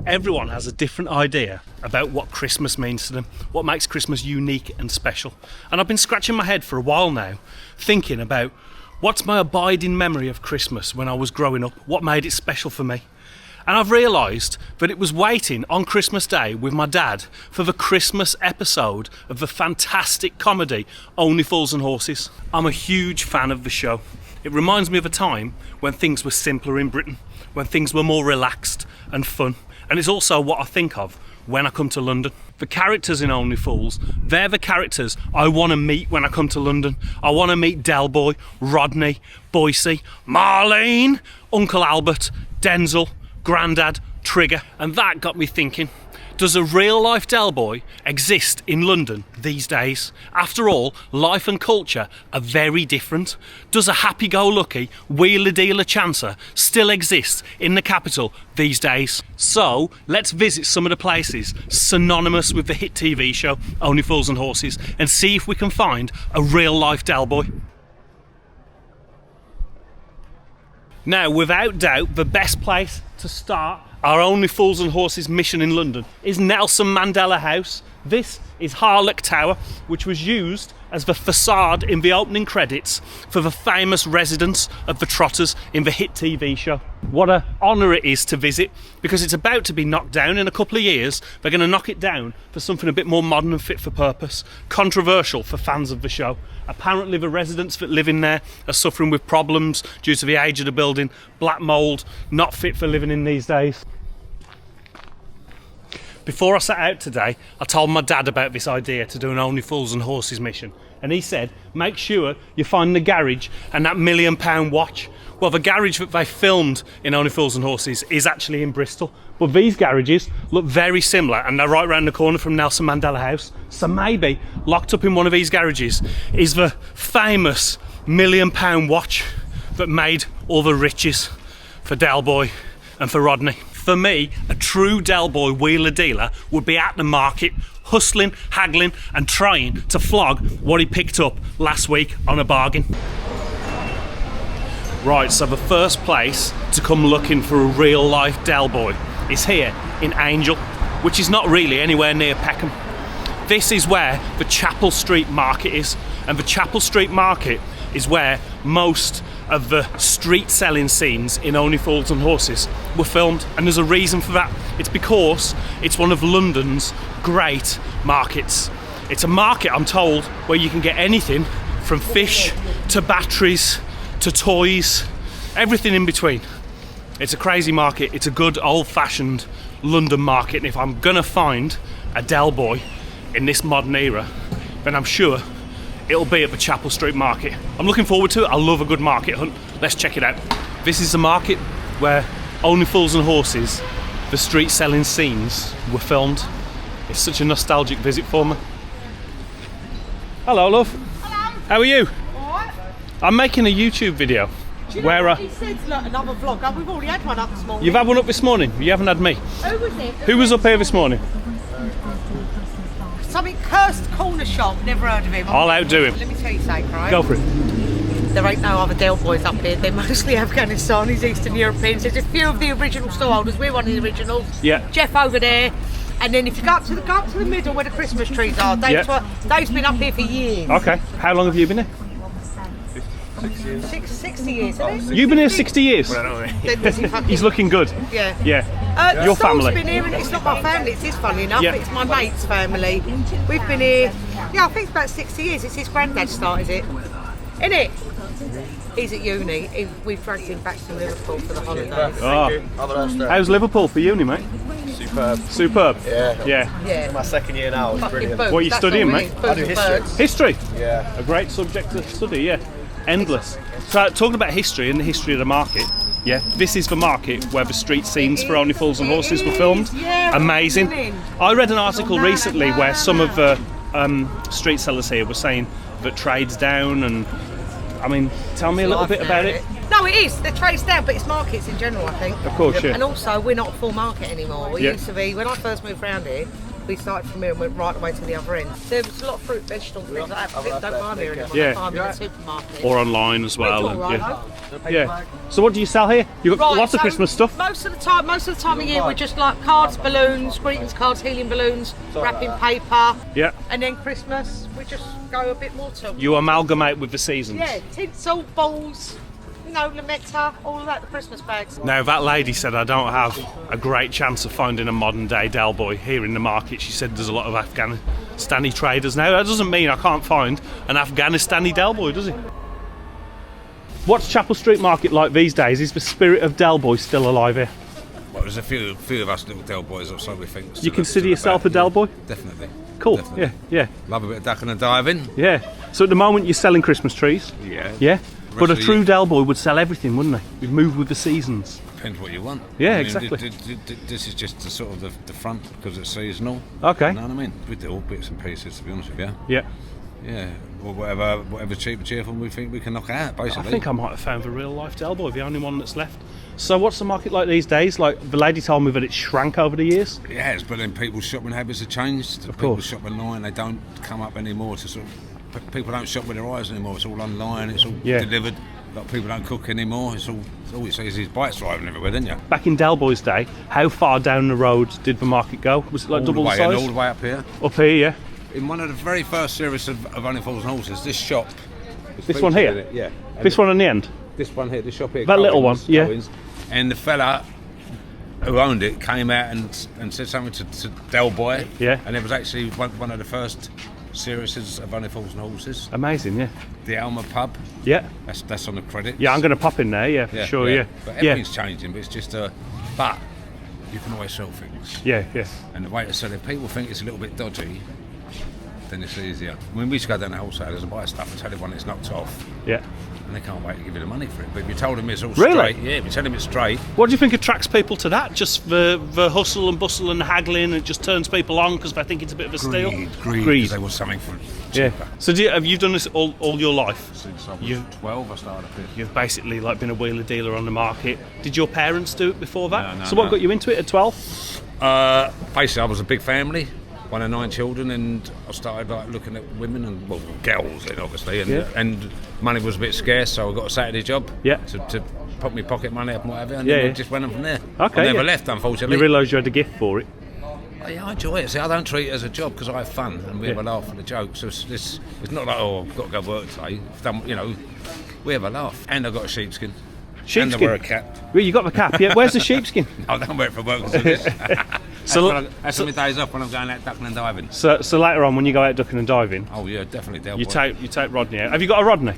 Everyone has a different idea about what Christmas means to them, what makes Christmas unique and special. And I've been scratching my head for a while now, thinking about what's my abiding memory of Christmas when I was growing up, what made it special for me. And I've realised that it was waiting on Christmas Day with my dad for the Christmas episode of the fantastic comedy Only Fools and Horses. I'm a huge fan of the show. It reminds me of a time when things were simpler in Britain, when things were more relaxed and fun. And it's also what I think of when I come to London. The characters in Only Fools, they're the characters I want to meet when I come to London. I want to meet Del Boy, Rodney, Boycie, Marlene, Uncle Albert, Denzel, Grandad, Trigger. And that got me thinking, does a real life Del Boy exist in London these days? After all, life and culture are very different. Does a happy-go-lucky, wheeler-dealer chancer still exist in the capital these days? So, let's visit some of the places synonymous with the hit TV show Only Fools and Horses and see if we can find a real life Del Boy. Now, without doubt, the best place to start our Only Fools and Horses mission in London is Nelson Mandela House. This is Harlech Tower, which was used as the facade in the opening credits for the famous residence of the Trotters in the hit TV show. What an honour it is to visit, because it's about to be knocked down in a couple of years. They're going to knock it down for something a bit more modern and fit for purpose. Controversial for fans of the show. Apparently the residents that live in there are suffering with problems due to the age of the building, black mould, not fit for living in these days. Before I set out today, I told my dad about this idea to do an Only Fools and Horses mission. And he said, make sure you find the garage and that £1 million watch. Well, the garage that they filmed in Only Fools and Horses is actually in Bristol. But these garages look very similar and they're right round the corner from Nelson Mandela House. So maybe locked up in one of these garages is the famous £1 million watch that made all the riches for Del Boy and for Rodney. For me, a true Del Boy wheeler dealer would be at the market, hustling, haggling and trying to flog what he picked up last week on a bargain. Right, so the first place to come looking for a real life Del Boy is here in Angel, which is not really anywhere near Peckham. This is where the Chapel Street Market is, and the Chapel Street Market is where most of the street selling scenes in Only Fools and Horses were filmed, and there's a reason for that. It's because it's one of London's great markets. It's a market, I'm told, where you can get anything from fish to batteries to toys, everything in between. It's a crazy market. It's a good old-fashioned London market, and if I'm gonna find a Del Boy in this modern era, then I'm sure it'll be at the Chapel Street Market. I'm looking forward to it. I love a good market hunt. Let's check it out. This is the market where Only Fools and Horses, the street selling scenes, were filmed. It's such a nostalgic visit for me. Hello, love. Hello. How are you? Alright. I'm making a YouTube video. Do you know what he said, look, another vlog? Oh, we've already had one up this morning. You've had one up this morning? You haven't had me? Who was it? Who was up here this morning? Something cursed corner shop, never heard of him. I'll outdo him. Let me tell you something, right? Go for it. There ain't no other Del Boys up here. They're mostly Afghanis, Eastern Europeans. There's a few of the original storeholders. We're one of the originals. Yeah. Jeff over there. And then if you go up to the middle where the Christmas trees are, Dave's been up here for years. Okay. How long have you been here? 60 years, isn't it? You've been here 60 years? He's looking good. Yeah. Yeah. Your family? Been here, and it's not my family, it's his, funny enough. Yeah. It's my mate's family. We've been here, I think it's about 60 years. It's his granddad started it. Isn't it? He's at uni. We've dragged him back to Liverpool for the holidays. Oh. How's Liverpool for uni, mate? Superb. Yeah. My second year now. It's brilliant. What are you studying, mate? I do history. History? Yeah. A great subject to study, yeah. Endless. So, talking about history and the history of the market, yeah, this is the market where the street scenes for Only Fools and Horses were filmed. Yeah, amazing. brilliant. I read an article recently where some of the street sellers here were saying that trade's down, and I mean, tell me a little bit about it. No, it is. The trade's down, but it's markets in general, I think. Of course, yeah. And also, we're not a full market anymore. We used to be, when I first moved around here, We started from here and went right away to the other end. There was a lot of fruit, vegetables, things like that. People don't buy them here anymore. Yeah. They buy them in the supermarket. Or online as well. It's all right, And, yeah. So what do you sell here? You've got Right, lots of so Christmas stuff. Most of the time of year, we're just like cards, balloons, greetings cards, helium balloons, wrapping paper. Yeah. And then Christmas, we just go a bit more to. You amalgamate with the seasons. Yeah, tinsel, balls, lametta, all of that, the Christmas bags. Now, that lady said I don't have a great chance of finding a modern day Del Boy here in the market. She said there's a lot of Afghanistani traders now. That doesn't mean I can't find an Afghanistani Del Boy, does it? What's Chapel Street Market like these days? Is the spirit of Del Boy still alive here? Well, there's a few of us little Del Boys or so we think. You consider yourself a Del Boy? Definitely. Cool, Definitely. yeah. Love a bit of ducking and diving. Yeah. So at the moment you're selling Christmas trees? Yeah. Yeah? But a of the true year. Del Boy would sell everything, wouldn't they? We'd move with the seasons. Depends what you want. Yeah, exactly. This is just the sort of the front because it's seasonal. Okay. You know what I mean? We do all bits and pieces, to be honest with you. Yeah. Yeah. Or whatever cheap and cheerful we think we can knock out, basically. I think I might have found the real life Del Boy, the only one that's left. So what's the market like these days? Like, the lady told me that it's shrank over the years. It has, but then people's shopping habits have changed. Of People course. shop online, they don't come up anymore to sort of... People don't shop with their eyes anymore, it's all online, it's all Yeah. delivered. A lot of people don't cook anymore, it's all you see is these bikes driving everywhere, don't you? Back in Del Boy's day, how far down the road did the market go? Was it like All double the the way, and size? all the way up here. Up here, yeah. In one of the very first series of Only Fools and Horses, this shop... This one here? in it, yeah. This one on the end? This one here, this shop here. That little one, Cohen's, yeah. Cohen's. And the fella who owned it came out and said something to Del Boy. Yeah. And it was actually one of the first series of Only Fools and Horses. Amazing, yeah. The Alma pub, Yeah. that's on the credits. Yeah, I'm going to pop in there, yeah, for sure, yeah. But Yeah, everything's changing, but it's just but you can always sell things. yeah, yeah. And the way to sell it, people think it's a little bit dodgy, then it's easier. I mean, we used to go down to wholesalers and buy stuff and tell everyone it's knocked off, Yeah. and they can't wait to give you the money for it. But if you told them it's all Really? straight, yeah, if you tell them it's straight, What do you think attracts people to that? Just the hustle and bustle and haggling, it just turns people on because they think it's a bit of a steal? greed, because they want something for Yeah. cheaper. So have you done this all your life? Since I was You- 12, I started up here. You've basically like been a wheeler dealer on the market. Did your parents do it before that? No, So what no. got you into it at 12? Basically, I was a big family, one of 9 children, and I started like looking at women and girls then obviously, and Yeah. and money was a bit scarce, so I got a Saturday job. Yeah. To put my pocket money up and whatever, and Yeah, then yeah. I just went on from there. Okay, I never yeah. left, unfortunately. You realised you had a gift for it. Yeah, I enjoy it. See, I don't treat it as a job because I have fun and we have a laugh at the joke. So it's not like, oh, I've got to go work today. We have a laugh. And I've got a sheepskin. And I Sheepskin? wear a cap. Well, you got the cap, yeah. Where's the sheepskin? I don't wear it for work because of this. So, That's my days off when I'm going out ducking and diving. so later on when you go out ducking and diving, Oh yeah, definitely. Del you Boy. take Rodney out. Have you got a Rodney?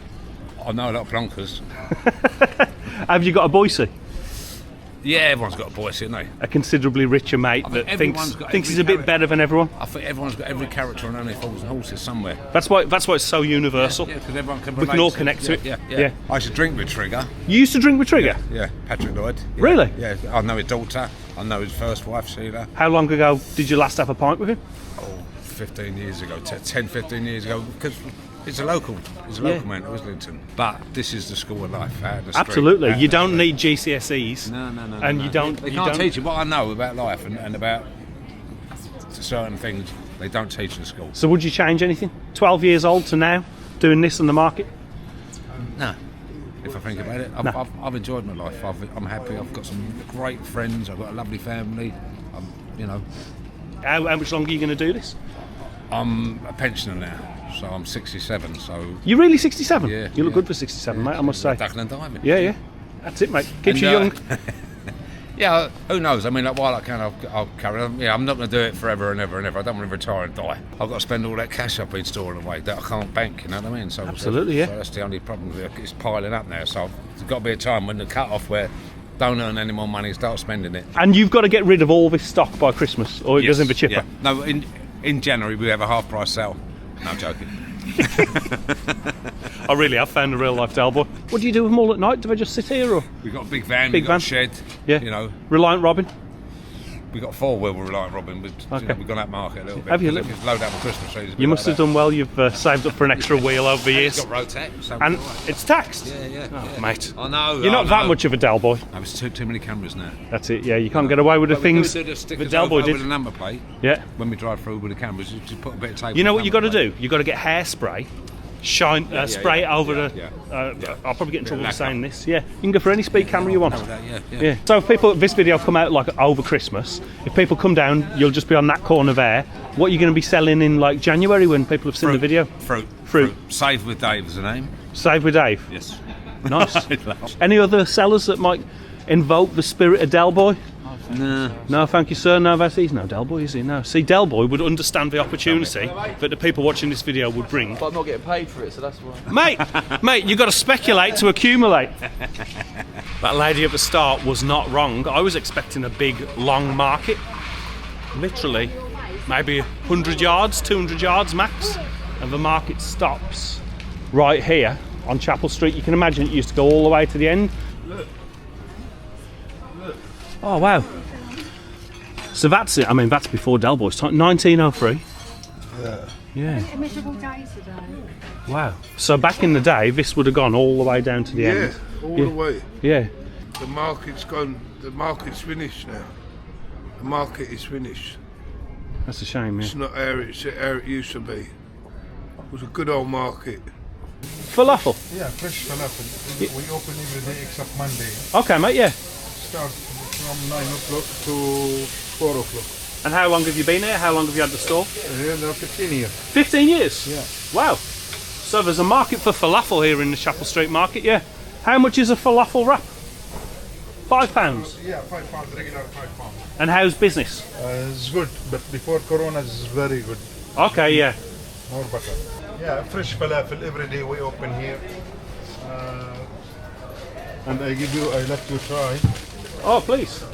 I know a lot of plonkers. Have you got a Boise? Yeah, everyone's got a voice, haven't they? A considerably richer mate I that think thinks everyone's got he's every a bit character. better than everyone. I think everyone's got every character on Only Fools and Horses somewhere. That's why it's so universal. Yeah, because everyone can We relate can all to connect to it. Yeah. Yeah. I used to drink with Trigger. You used to drink with Trigger? Yeah, Patrick Lloyd. Yeah. Really? Yeah, I know his daughter. I know his first wife, Sheila. How long ago did you last have a pint with him? Oh, 15 years ago, 10, 15 years ago, because it's a local man at Islington. But this is the school of life, out of the street. Absolutely. out You of the don't street. need GCSEs. No. And no. you don't. They you can't don't, teach you what I know about life and about certain things. They don't teach in school. So would you change anything? 12 years old to now, doing this in the market? No. If I think about it, I've enjoyed my life. I'm happy. I've got some great friends. I've got a lovely family. How much longer are you going to do this? I'm a pensioner now, so I'm 67. So You're really 67? Yeah, You look yeah. good for 67, mate, I must say. ducking and diving. Yeah. That's it, mate. Keeps And, you young. Yeah, who knows? I mean, like, while I can, I'll carry on. Yeah, I'm not going to do it forever and ever and ever. I don't want to retire and die. I've got to spend all that cash I've been storing away that I can't bank, you know what I mean? So Absolutely, yeah. So that's the only problem. It's piling up now. So there's got to be a time when the cut-off where don't earn any more money, start spending it. And you've got to get rid of all this stock by Christmas, or it goes in the chipper. Yeah. No, in January we have a half-price sale. No, I'm joking. I really have found a real life Del Boy. What do you do with them all at night? Do they just sit here, or We've got a big van, Big we've got van. a shed. Yeah. You know, Reliant Robin? We got 4-wheel we reliant Robin, but we've gone out market a little bit. Have you? Just load up with Christmas trees. You must have done well. You've saved up for an extra wheel over the years. It's got road tax, so And it's taxed. yeah, Oh, mate. I know. You're not that much of a Del boy. There's too many cameras now. That's it. Yeah, you can't get away with the things the that Del boy over did. the number plate. Yeah. When we drive through with the cameras, you just put a bit of tape. You know on what the you got to number do? You got to get hairspray. Spray it over the. I'll probably get in trouble for saying this. Yeah, you can go for any speed camera you want. Yeah. So if people, this video come out like over Christmas. If people come down, you'll just be on that corner there. What are you going to be selling in like January when people have seen the video? Fruit. Save with Dave is the name. Save with Dave. Yes. Nice. Any other sellers that might invoke the spirit of Del boy? No, thank you, sir. No, he's no Del boy, is he? No. See, Del boy would understand the opportunity that the people watching this video would bring. But I'm not getting paid for it, so that's why. Mate, you've got to speculate to accumulate. That lady at the start was not wrong. I was expecting a big, long market. Literally, maybe 100 yards, 200 yards max. And the market stops right here on Chapel Street. You can imagine it used to go all the way to the end. Oh wow! So that's it. I mean, that's before Del Boy's time. 1903. Yeah. A miserable day today. Wow. So back in the day, this would have gone all the way down to the end. All the way. Yeah. The market's gone. The market's finished now. The market is finished. That's a shame. Yeah. It's not how it used to be. It was a good old market. Falafel. Yeah, fresh falafel. We open every day except Monday. Okay, mate. Yeah. Start from 9 o'clock to 4 o'clock. And how long have you been here? How long have you had the store? Here now 15 years. 15 years? Yeah. Wow. So there's a market for falafel here in the Chapel Street Market, yeah. How much is a falafel wrap? £5? Yeah, £5, regular £5. And how's business? It's good, but before Corona it's very good. Okay, yeah. More better. Yeah, fresh falafel every day we open here. And I let you try. Oh, please.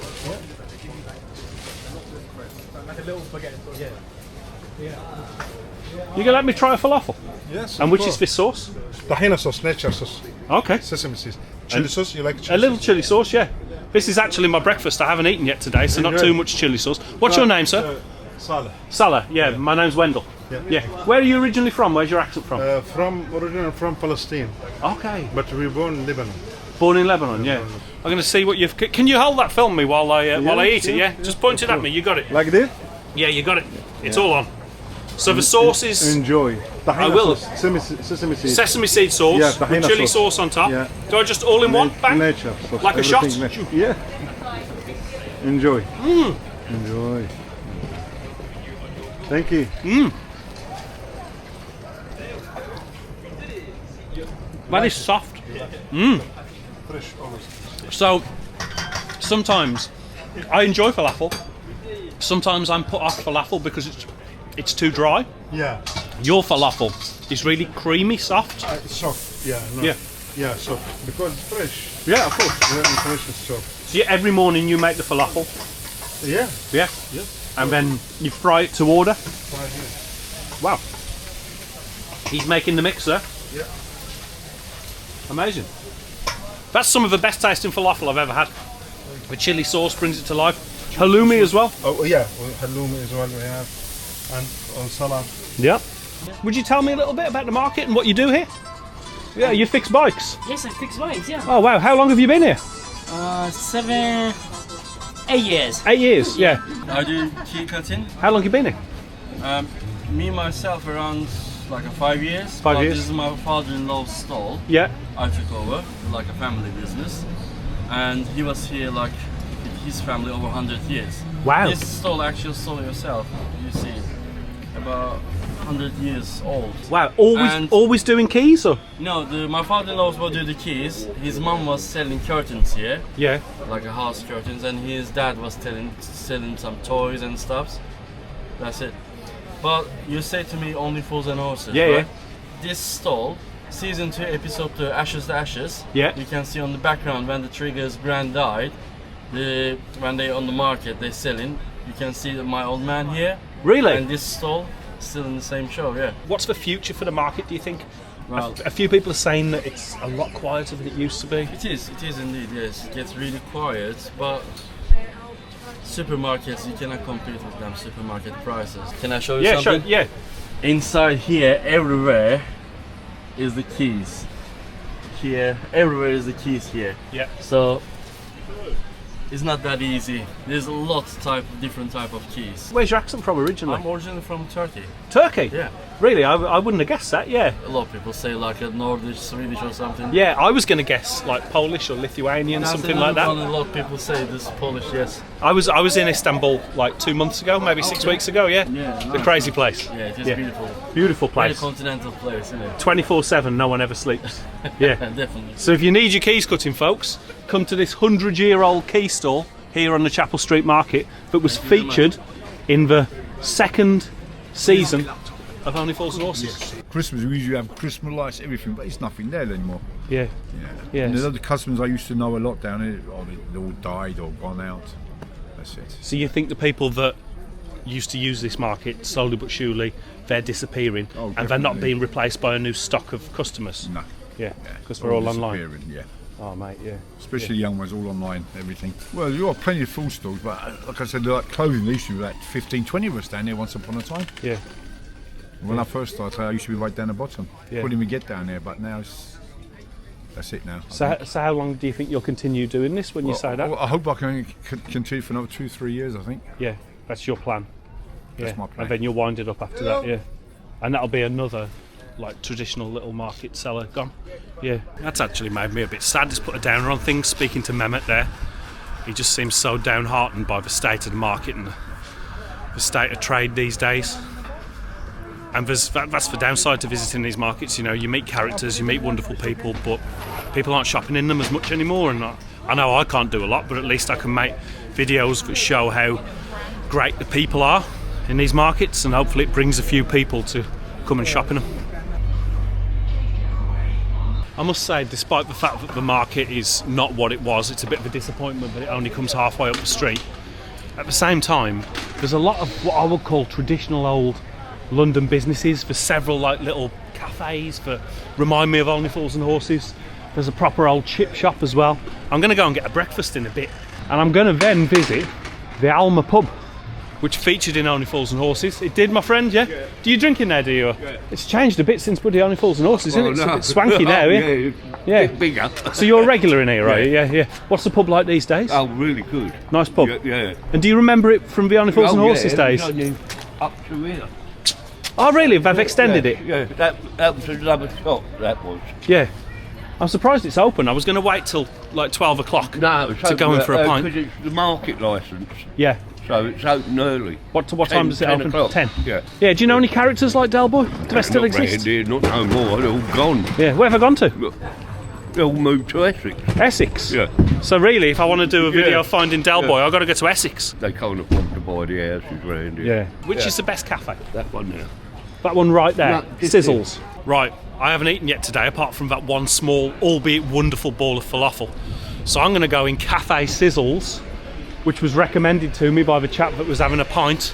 You gonna let me try a falafel? Yes. And which is this sauce? Tahina sauce, nature sauce, Okay. sesame seeds. Chili sauce, you like chili A little chili sauce, yeah. This is actually my breakfast. I haven't eaten yet today, so not too much chili sauce. What's your name, sir? Saleh. Salah. Yeah, my name's Wendell. Yeah. Where are you originally from? Where's your accent from? Originally from Palestine, Okay. but we born in Lebanon. Born in Lebanon, yeah. I'm going to see what you've. Can you hold that film me while I eat it? Yeah. Just point it at me. You got it. Like this? Yeah, you got it. It's all on. So the sauce is Enjoy. Tahina I will. sauce, sesame seeds. sesame seed sauce Yeah, with tahina chili sauce. sauce on top. Yeah. Do I just all in one? Bang. Nature sauce. Like a shot? everything nature. Yeah. Enjoy. Enjoy. Thank you. That is soft. Fresh always. So sometimes I enjoy falafel. Sometimes I'm put off falafel because it's too dry. Yeah. Your falafel is really creamy, soft. Soft. Yeah. No. Yeah. Yeah, soft. Because fresh. Yeah, of course. Yeah, and fresh is soft. So every morning you make the falafel. Yeah. Yeah. Yeah. And then you fry it to order. Right here. Wow. He's making the mixer. Yeah. Amazing. That's some of the best tasting falafel I've ever had. The chili sauce brings it to life. Halloumi as well. Oh yeah, halloumi as well we have, and on salad. Yeah. Would you tell me a little bit about the market and what you do here? Yeah, you fix bikes. Yes, I fix bikes, yeah. Oh wow, how long have you been here? 8 years. 8 years, yeah. I do key cutting. How long have you been here? Me myself around like 5 years. 5 years. This is my father-in-law's stall. Yeah. I took over like a family business, and he was here like with his family over 100 years. Wow. This stall actual stall yourself, you see, about 100 years old. Wow, And- always doing keys or? No, my father-in-law will do the keys. His mom was selling curtains here, Yeah. like a house curtains, and his dad was selling some toys and stuffs. That's it. But you say to me only fools and horses, Yeah, right? This stall, season 2, episode 2, Ashes to Ashes. Yeah. You can see on the background when the Triggers brand died, when they on the market they selling. You can see my old man here. Really? And this stall still in the same show, yeah. What's the future for the market, do you think? Well, A few people are saying that it's a lot quieter than it used to be. it is indeed, yes. It gets really quiet, but supermarkets, you cannot compete with them supermarket prices. Can I show you Yeah, something? sure. Yeah. Inside here, everywhere is the keys. Here, everywhere is the keys here. Yeah. So it's not that easy. There's a lot different type of keys. Where's your accent from originally? I'm originally from Turkey. Turkey? Yeah. Really? I wouldn't have guessed that, yeah. A lot of people say like a Nordic, Swedish or something. Yeah, I was going to guess like Polish or Lithuanian, That's something like another that. one a lot of people say this Polish, yes. I was in Istanbul like 2 months ago, maybe 6 weeks ago, yeah? Yeah, It's a nice. crazy place. Yeah, it is Yeah. beautiful. Beautiful Very place. continental place, isn't it? 24/7, no one ever sleeps. Yeah. Definitely. So if you need your keys cutting, folks, come to this 100-year-old key store here on the Chapel Street Market that was featured in the second season of Only Fools and Horses. Christmas, we usually have Christmas lights, everything, but it's nothing there anymore. Yeah. Yeah. And Yes. the other customers I used to know a lot down here, they all died or gone out. That's it. So you think the people that used to use this market slowly but surely, they're disappearing Oh, and they're not definitely. being replaced by a new stock of customers? No. Yeah, because they're all online. disappearing, Yeah. Oh, mate, yeah. Especially young ones, all online, everything. Well, you've got plenty of food stores, but like I said, like clothing, there used to be like 15, 20 of us down there once upon a time. Yeah. When I first started, I used to be right down the bottom. Yeah. Couldn't even get down there, but now that's it now. I think. So how long do you think you'll continue doing this when you say that? I hope I can continue for another 2-3 years, I think. Yeah, that's your plan. That's Yeah. my plan. And then you'll wind it up after that, yeah. And that'll be another like traditional little market seller gone. Yeah. That's actually made me a bit sad. Just put a downer on things. Speaking to Mehmet there, he just seems so downhearted by the state of the market and the state of trade these days. And that's the downside to visiting these markets. You know, you meet characters, you meet wonderful people, but people aren't shopping in them as much anymore. And I know I can't do a lot, but at least I can make videos that show how great the people are in these markets, and hopefully it brings a few people to come and shop in them. I must say, despite the fact that the market is not what it was, it's a bit of a disappointment that it only comes halfway up the street. At the same time, there's a lot of what I would call traditional old London businesses, for several like little cafes that remind me of Only Fools and Horses. There's a proper old chip shop as well. I'm going to go and get a breakfast in a bit, and I'm going to then visit the Alma pub, which featured in Only Fools and Horses. It did, my friend, yeah? Do you drink in there, do you? Yeah. It's changed a bit since bloody Only Fools and Horses, isn't it? It's a bit swanky now, yeah? Yeah. Bigger. So you're a regular in here, right? Yeah, yeah. What's the pub like these days? Oh, really good. Nice pub. Yeah. And do you remember it from the Only Fools and Horses days? Up to here. Oh, really? They've extended it? Yeah, that was another shop, that was. Yeah. I'm surprised it's open. I was going to wait till like 12 o'clock to go in for a pint. Because it's the market licence, Yeah. so it's open early. What time does it 10 open? o'clock. 10. Yeah. Yeah, do you know any characters like Del Boy? Do they still Not exist? round here, not no more, they're all gone. Yeah, where have I gone to? They all moved to Essex. Essex? Yeah. So really, if I want to do a video Yeah. finding Del Boy, I've got to go to Essex. They can't afford to buy the houses round here. Which is the best cafe? That one now. That one right there, No, just Sizzles. Right, I haven't eaten yet today, apart from that one small, albeit wonderful bowl of falafel. So I'm going to go in Cafe Sizzles, which was recommended to me by the chap that was having a pint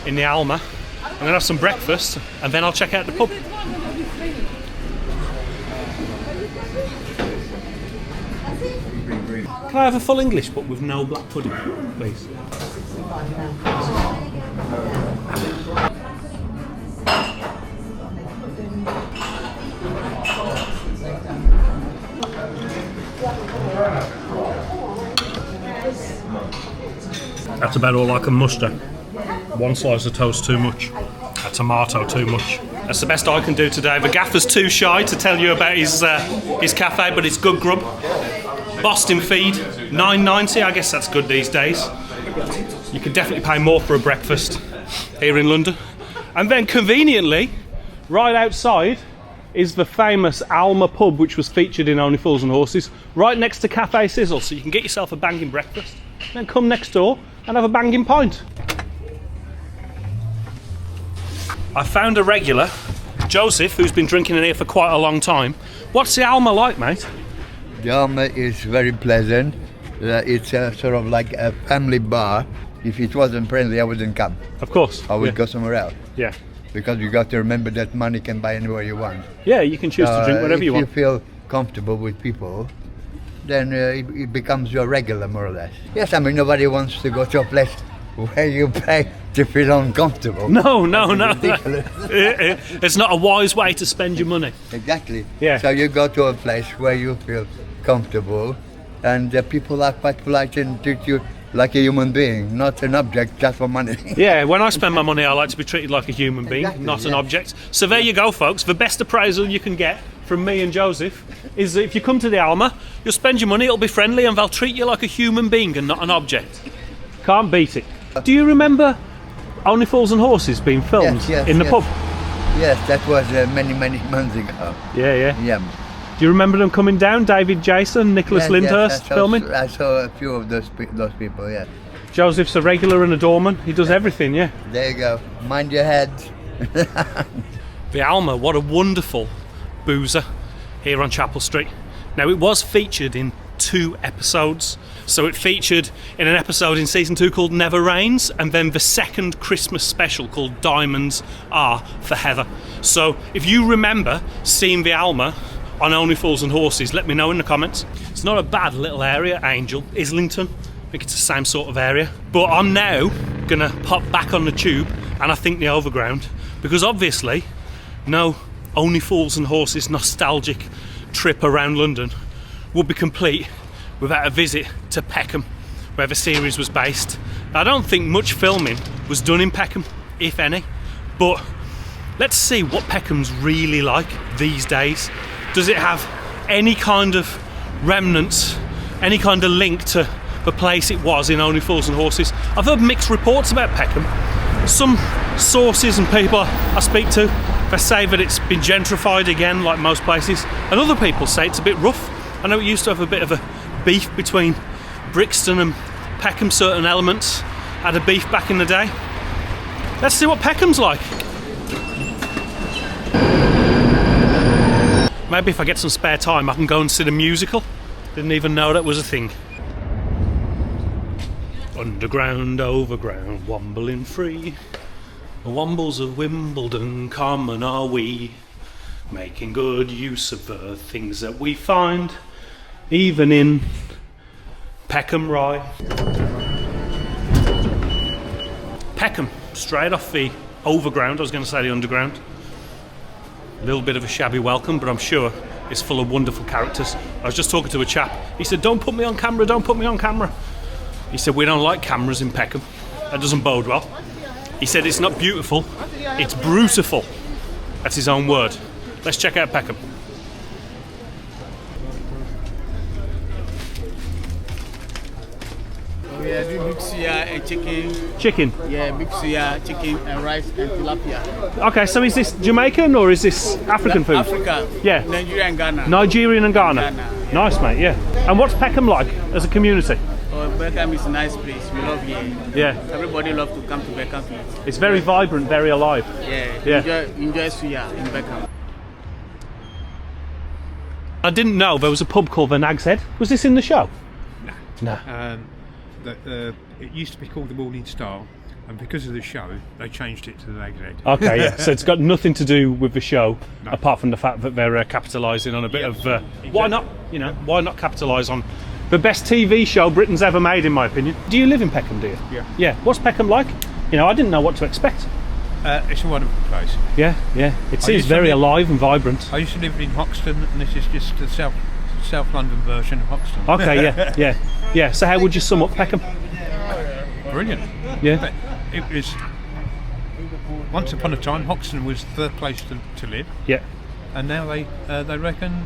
in the Alma. I'm going to have some breakfast, and then I'll check out the pub. Can I have a full English but with no black pudding, please? That's about all I can muster. One slice of toast too much, a tomato too much. That's the best I can do today. The gaffer's too shy to tell you about his cafe, but it's good grub. Boston feed, $9.90. I guess that's good these days. You can definitely pay more for a breakfast here in London. And then conveniently, right outside is the famous Alma pub, which was featured in Only Fools and Horses, right next to Cafe Sizzle, so you can get yourself a banging breakfast, then come next door and have a banging pint. I found a regular, Joseph, who's been drinking in here for quite a long time. What's the Alma like, mate? The Alma is very pleasant. It's sort of like a family bar. If it wasn't friendly, I wouldn't come. Of course. I would go somewhere else. Yeah. Because you got to remember that money can buy anywhere you want. Yeah, you can choose to drink whatever you want. If you feel comfortable with people, then it becomes your regular, more or less. Yes, I mean, nobody wants to go to a place where you pay to feel uncomfortable. No. It's not a wise way to spend your money. Exactly. Yeah. So you go to a place where you feel comfortable, and people are quite polite and treat you like a human being, not an object just for money. Yeah, when I spend my money, I like to be treated like a human being, Exactly, not an yeah. object. So there you go, folks. The best appraisal you can get from me and Joseph is that if you come to the Alma, you'll spend your money, it'll be friendly, and they'll treat you like a human being and not an object. Can't beat it. Do you remember Only Fools and Horses being filmed in the pub? Yes, that was many months ago. Yeah. Do you remember them coming down? David Jason, Nicholas Lyndhurst filming? I saw a few of those people, yeah. Joseph's a regular and a doorman. He does everything, yeah. There you go. Mind your head. The Alma, what a wonderful boozer here on Chapel Street. Now, it was featured in 2 episodes. So it featured in an episode in season 2 called Never Rains, and then the second Christmas special called Diamonds Are for Heather. So if you remember seeing the Alma on Only Fools and Horses, let me know in the comments. It's not a bad little area, Angel, Islington. I think it's the same sort of area. But I'm now gonna pop back on the tube, and I think the overground, because obviously no Only Fools and Horses nostalgic trip around London would be complete without a visit to Peckham, where the series was based. I don't think much filming was done in Peckham, if any, but let's see what Peckham's really like these days. Does it have any kind of remnants, any kind of link to the place it was in Only Fools and Horses? I've heard mixed reports about Peckham. Some sources and people I speak to, they say that it's been gentrified again like most places, and other people say it's a bit rough. I know it used to have a bit of a beef between Brixton and Peckham. Certain elements had a beef back in the day. Let's see what Peckham's like. Maybe if I get some spare time I can go and see the musical. Didn't even know that was a thing. Underground, overground, wombling free. The wombles of Wimbledon, common are we, making good use of the things that we find, even in Peckham Rye. Peckham, straight off the overground, I was going to say the underground. A little bit of a shabby welcome, but I'm sure it's full of wonderful characters. I was just talking to a chap, he said, don't put me on camera, don't put me on camera. He said, we don't like cameras in Peckham. That doesn't bode well. He said, it's not beautiful, it's brutiful. That's his own word. Let's check out Peckham. We are doing mixed and chicken. Chicken? Yeah, mixed chicken and rice and tilapia. Okay, so is this Jamaican or is this African food? Africa. Yeah. Nigeria and Ghana. Nigerian and Ghana. Nice, mate, yeah. And what's Peckham like as a community? Oh, Peckham is a nice place. We love here. Yeah. Everybody loves to come to Peckham. It's very vibrant, very alive. Yeah. Enjoy suya in Peckham. I didn't know there was a pub called the Nag's Head. Was this in the show? No. No. It used to be called the Morning Star, and because of the show, they changed it to the Nag's Head. Okay, yeah. So it's got nothing to do with the show, apart from the fact that they're capitalising on a bit of. Exactly. Why not? You know, why not capitalise on the best TV show Britain's ever made, in my opinion? Do you live in Peckham? Do you? Yeah. Yeah. What's Peckham like? You know, I didn't know what to expect. It's a wonderful place. Yeah. It seems very alive and vibrant. I used to live in Hoxton, and this is just the South London version of Hoxton. Okay, yeah. So how would you sum up Peckham? Brilliant. Yeah. But it was once upon a time Hoxton was the place to live. Yeah. And now they reckon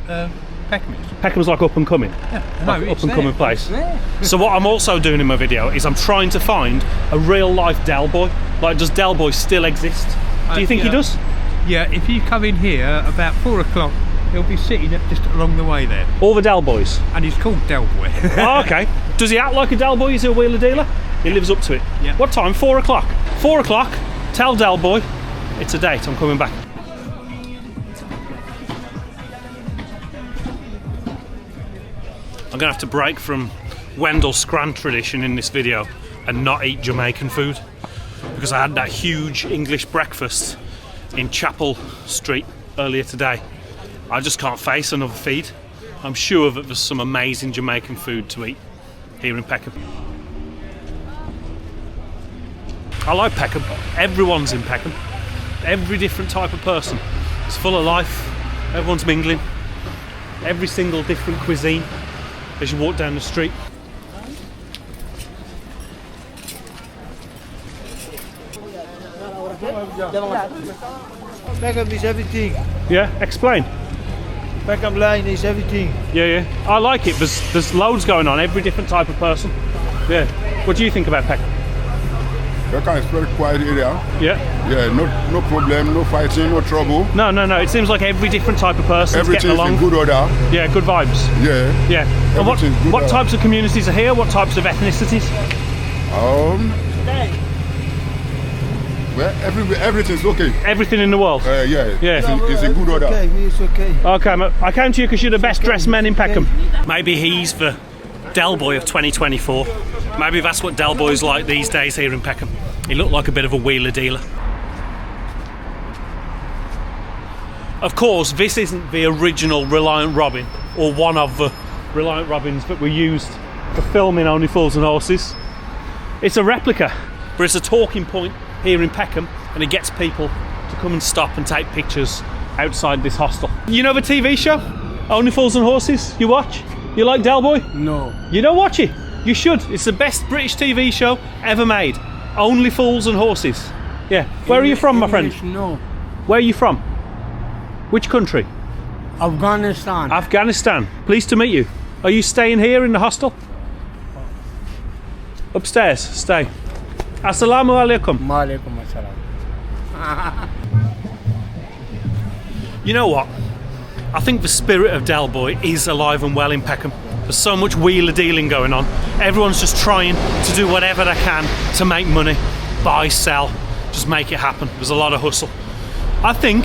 Peckham is. Peckham's like up and coming. Yeah. Like No, up and coming place. So what I'm also doing in my video is I'm trying to find a real life Del Boy. Like, does Del Boy still exist? Do you think he does? Yeah. If you come in here about 4 o'clock, he'll be sitting just along the way there. All the Del Boys. And he's called Del Boy. Oh, okay. Does he act like a Del Boy? Is he a wheeler dealer? He lives up to it. Yeah. What time? 4 o'clock. 4 o'clock. Tell Del Boy it's a date. I'm coming back. I'm going to have to break from Wendell Scran tradition in this video and not eat Jamaican food, because I had that huge English breakfast in Chapel Street earlier today. I just can't face another feed. I'm sure that there's some amazing Jamaican food to eat here in Peckham. I like Peckham. Everyone's in Peckham. Every different type of person. It's full of life. Everyone's mingling. Every single different cuisine as you walk down the street. Peckham is everything. Yeah, explain. Peckham line is everything. Yeah. I like it. There's loads going on. Every different type of person. Yeah. What do you think about Peckham? Peckham is very quiet area. Yeah. Yeah, no problem, no fighting, no trouble. No. It seems like every different type of person getting along. Everything's in good order. Yeah, good vibes. Yeah. And what types of communities are here? What types of ethnicities? Well, everything's okay. Everything in the world? Yeah. It's in good order. It's okay. Okay, I came to you because you're the best dressed men in Peckham. Maybe he's the Del Boy of 2024. Maybe that's what Del Boy's like these days here in Peckham. He looked like a bit of a wheeler dealer. Of course, this isn't the original Reliant Robin, or one of the Reliant Robins that were used for filming Only Fools and Horses. It's a replica, but it's a talking point here in Peckham, and it gets people to come and stop and take pictures outside this hostel. You know the TV show? Only Fools and Horses? You watch? You like Del Boy? No. You don't watch it? You should. It's the best British TV show ever made. Only Fools and Horses. Yeah. Where are you from, my friend? No. Where are you from? Which country? Afghanistan. Afghanistan. Pleased to meet you. Are you staying here in the hostel? Upstairs. Stay. Assalamu alaikum. Maalaikum assalam. You know what? I think the spirit of Del Boy is alive and well in Peckham. There's so much wheeler dealing going on. Everyone's just trying to do whatever they can to make money, buy, sell, just make it happen. There's a lot of hustle. I think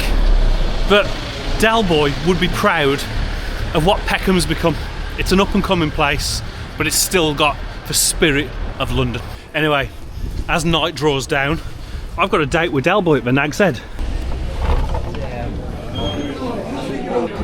that Del Boy would be proud of what Peckham's become. It's an up and coming place, but it's still got the spirit of London. Anyway, as night draws down, I've got a date with Del Boy at the Nag's Head.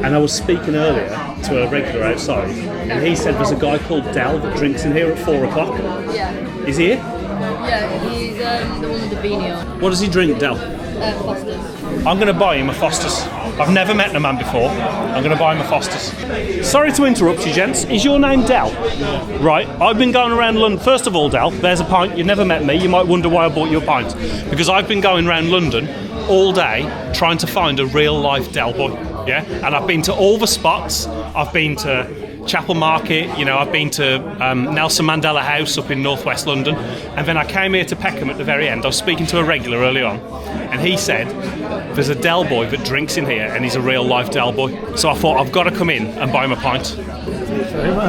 And I was speaking earlier to a regular outside, and he said there's a guy called Del that drinks in here at 4 o'clock. Yeah. Is he here? Yeah, he's the one with the beanie on. What does he drink, Del? Foster's. I'm going to buy him a Foster's. I've never met the man before. I'm going to buy him a Foster's. Sorry to interrupt you, gents. Is your name Del? Yeah. Right. I've been going around London. First of all, Del, there's a pint. You've never met me. You might wonder why I bought you a pint. Because I've been going around London all day trying to find a real-life Del Boy. Yeah? And I've been to all the spots. I've been to Chapel Market, I've been to Nelson Mandela House up in northwest London, and then I came here to Peckham at the very end. I was speaking to a regular early on, and he said there's a Del Boy that drinks in here, and he's a real life Del Boy. So I thought I've got to come in and buy him a pint.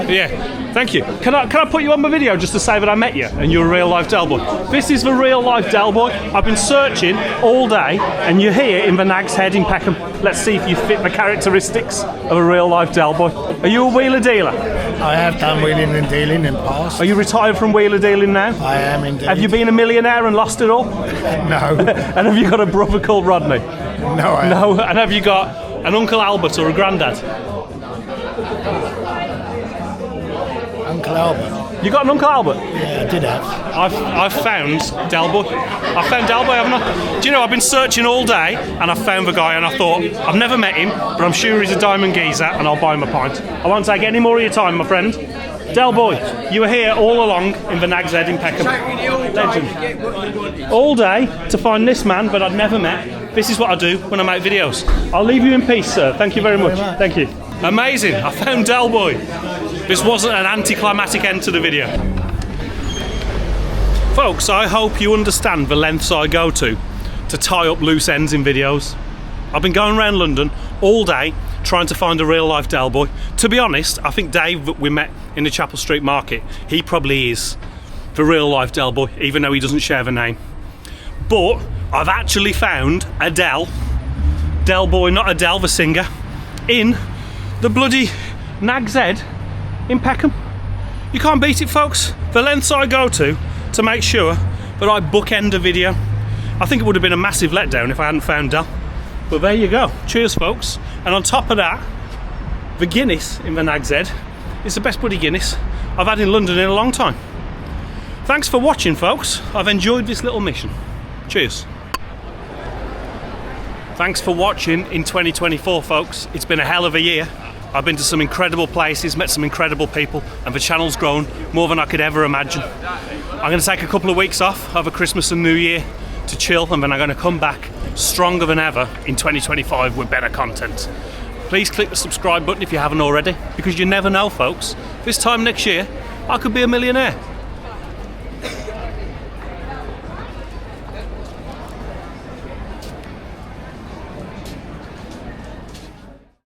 Yeah, thank you. Can I put you on my video just to say that I met you and you're a real life Del Boy? This is the real life Del Boy. I've been searching all day, and you're here in the Nag's Head in Peckham. Let's see if you fit the characteristics of a real life Del Boy. Are you a wheeler dealer? I have done wheeling and dealing in the past. Are you retired from wheeler dealing now? I am indeed. Have you been a millionaire and lost it all? No. And have you got a brother called Rodney? No, I No. And have you got an Uncle Albert or a granddad? Uncle Albert. You got an Uncle Albert? Yeah, I did have. I've found Del Boy. I found Del Boy, haven't I? Do you know, I've been searching all day and I found the guy, and I thought, I've never met him, but I'm sure he's a diamond geezer and I'll buy him a pint. I won't take any more of your time, my friend. Del Boy, you were here all along in the Nag's Head in Peckham. Legend. All day to find this man that I'd never met. This is what I do when I make videos. I'll leave you in peace, sir. Thank you very much. Thank you. Amazing. I found Del Boy. This wasn't an anticlimactic end to the video. Folks, I hope you understand the lengths I go to tie up loose ends in videos. I've been going around London all day trying to find a real life Del Boy. To be honest, I think Dave that we met in the Chapel Street Market, he probably is the real life Del Boy, even though he doesn't share the name. But I've actually found a Del Boy, not Adele the singer, in the bloody Nag's Head in Peckham. You can't beat it, folks. The lengths I go to make sure that I bookend a video. I think it would have been a massive letdown if I hadn't found Del. But there you go. Cheers, folks. And on top of that, The Guinness in the Nag's Head is the best bloody Guinness I've had in London in a long time. Thanks for watching, folks. I've enjoyed this little mission. Cheers. Thanks for watching in 2024, folks. It's been a hell of a year. I've been to some incredible places, met some incredible people, and the channel's grown more than I could ever imagine. I'm going to take a couple of weeks off over Christmas and New Year to chill, and then I'm going to come back stronger than ever in 2025 with better content. Please click the subscribe button if you haven't already, because you never know, folks. This time next year, I could be a millionaire.